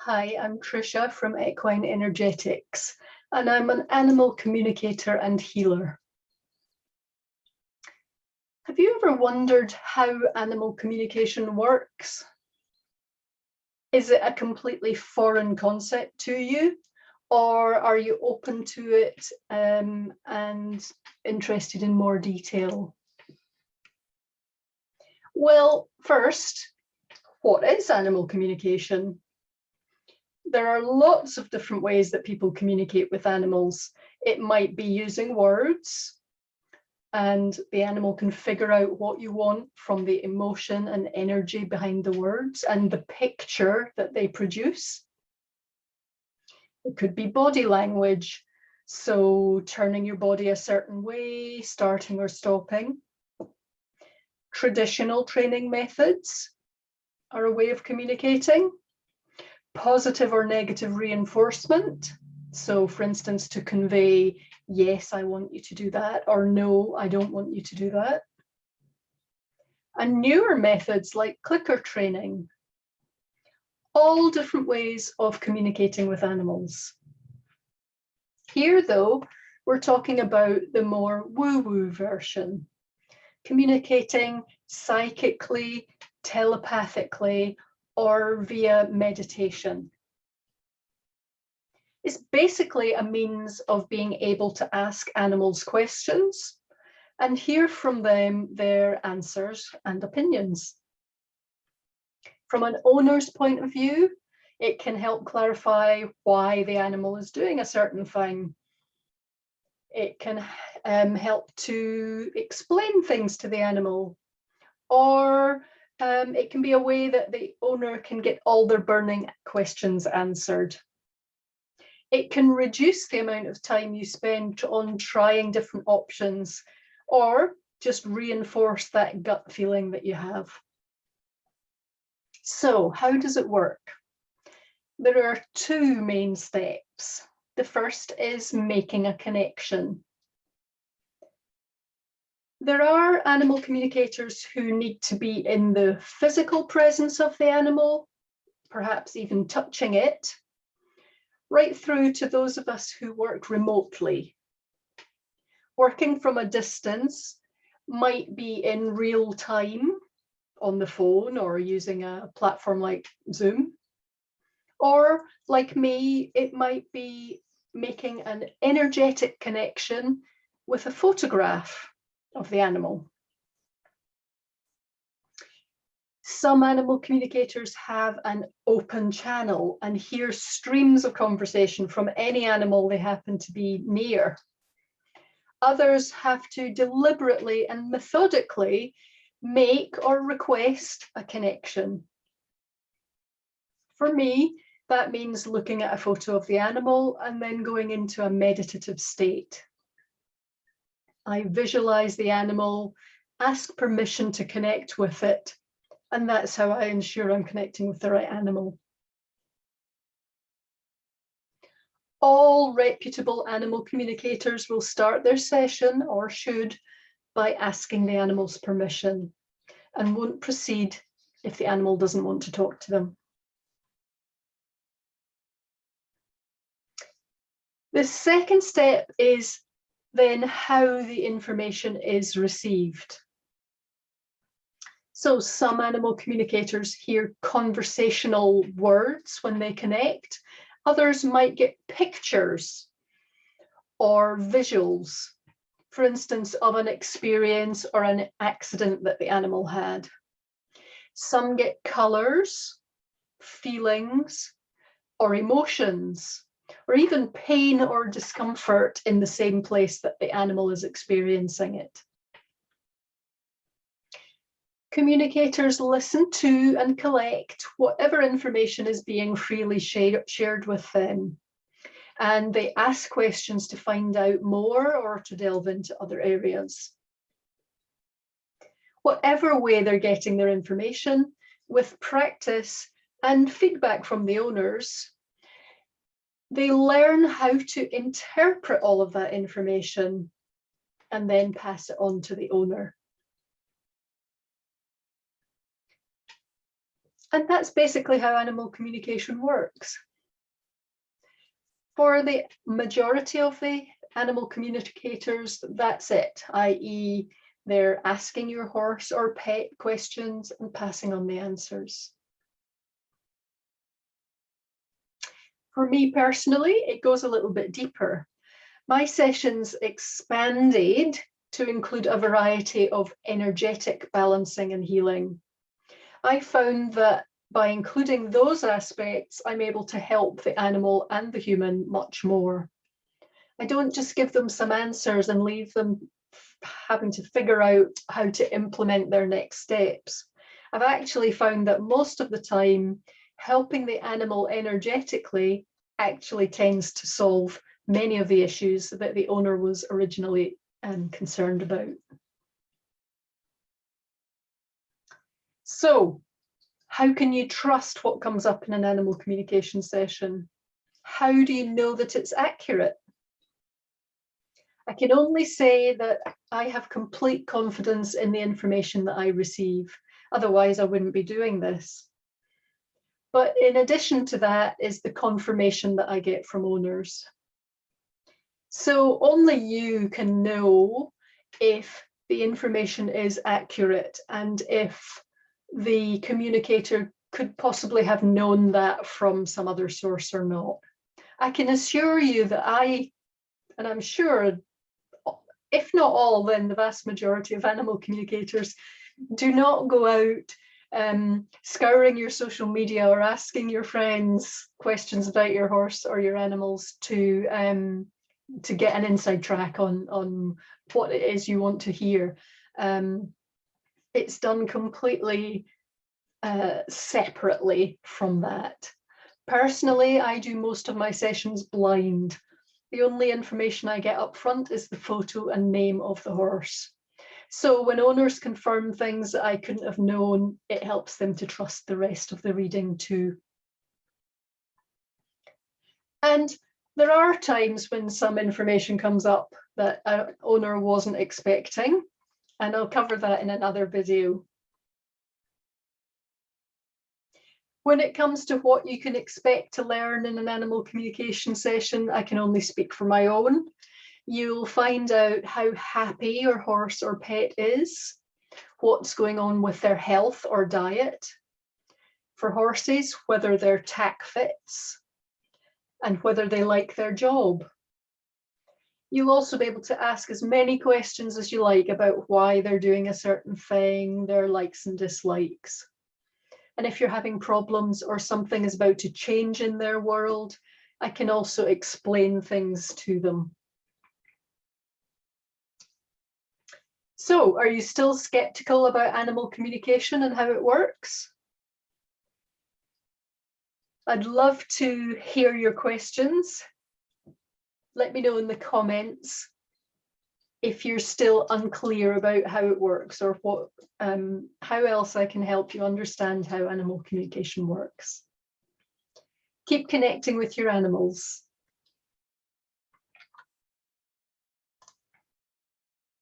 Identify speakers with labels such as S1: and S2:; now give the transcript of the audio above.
S1: Hi, I'm Trisha from Equine Energetics, and I'm an animal communicator and healer. Have you ever wondered how animal communication works? Is it a completely foreign concept to you, or are you open to it and interested in more detail? Well, first, what is animal communication? There are lots of different ways that people communicate with animals. It might be using words, and the animal can figure out what you want from the emotion and energy behind the words and the picture that they produce. It could be body language, so turning your body a certain way, starting or stopping. Traditional training methods are a way of communicating. Positive or negative reinforcement. So for instance, to convey, yes, I want you to do that, or no, I don't want you to do that. And newer methods like clicker training. All different ways of communicating with animals. Here though, we're talking about the more woo-woo version. Communicating psychically, telepathically, or via meditation. It's basically a means of being able to ask animals questions and hear from them their answers and opinions. From an owner's point of view, it can help clarify why the animal is doing a certain thing. It can help to explain things to the animal, or it can be a way that the owner can get all their burning questions answered. It can reduce the amount of time you spend on trying different options, or just reinforce that gut feeling that you have. So how does it work? There are two main steps. The first is making a connection. There are animal communicators who need to be in the physical presence of the animal, perhaps even touching it, right through to those of us who work remotely. Working from a distance might be in real time on the phone or using a platform like Zoom. Or like me, it might be making an energetic connection with a photograph of the animal. Some animal communicators have an open channel and hear streams of conversation from any animal they happen to be near. Others have to deliberately and methodically make or request a connection. For me, that means looking at a photo of the animal and then going into a meditative state. I visualize the animal, ask permission to connect with it, and that's how I ensure I'm connecting with the right animal. All reputable animal communicators will start their session, or should, by asking the animal's permission, and won't proceed if the animal doesn't want to talk to them. The second step is then how the information is received. So some animal communicators hear conversational words when they connect. Others might get pictures or visuals, for instance, of an experience or an accident that the animal had. Some get colors, feelings, or emotions, or even pain or discomfort in the same place that the animal is experiencing it. Communicators listen to and collect whatever information is being freely shared with them, and they ask questions to find out more or to delve into other areas. Whatever way they're getting their information, with practice and feedback from the owners, they learn how to interpret all of that information and then pass it on to the owner. And that's basically how animal communication works. For the majority of the animal communicators, that's it, i.e. they're asking your horse or pet questions and passing on the answers. For me personally, it goes a little bit deeper. My sessions expanded to include a variety of energetic balancing and healing. I found that by including those aspects, I'm able to help the animal and the human much more. I don't just give them some answers and leave them having to figure out how to implement their next steps. I've actually found that most of the time, helping the animal energetically actually tends to solve many of the issues that the owner was originally concerned about. So, how can you trust what comes up in an animal communication session? How do you know that it's accurate? I can only say that I have complete confidence in the information that I receive. Otherwise, I wouldn't be doing this. But in addition to that is the confirmation that I get from owners. So only you can know if the information is accurate and if the communicator could possibly have known that from some other source or not. I can assure you that and I'm sure, if not all, then the vast majority of animal communicators do not go out scouring your social media or asking your friends questions about your horse or your animals to get an inside track on what it is you want to hear. It's done completely separately from that. Personally, I do most of my sessions blind. The only information I get up front is the photo and name of the horse. So when owners confirm things that I couldn't have known, it helps them to trust the rest of the reading too. And there are times when some information comes up that an owner wasn't expecting, and I'll cover that in another video. When it comes to what you can expect to learn in an animal communication session, I can only speak for my own. You'll find out how happy your horse or pet is, what's going on with their health or diet. For horses, whether their tack fits and whether they like their job. You'll also be able to ask as many questions as you like about why they're doing a certain thing, their likes and dislikes. And if you're having problems or something is about to change in their world, I can also explain things to them. So, are you still skeptical about animal communication and how it works? I'd love to hear your questions. Let me know in the comments if you're still unclear about how it works or what, how else I can help you understand how animal communication works. Keep connecting with your animals.